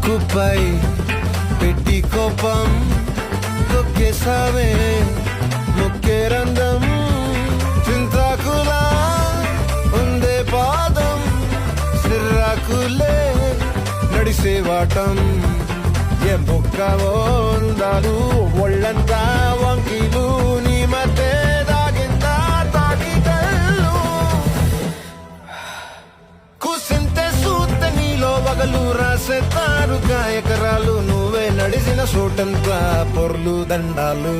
ముక్కుపై పెట్టి కోపం తొక్కేసావే ముక్కే రంధ్రం చింతాకులా ఉందే పాదం సిర్రాకులే నడిసేవాటం ఏం బొక్కవో అందాలు ఒళ్ళంతా వంకీలు నీ మధ్య దాగిందా తాకిదల్లు కుసింతే సూత నీలో వగలు రాసేతారు గాయకరాలు నువ్వే నడిసిన చోటంతా పొర్లు దండాలు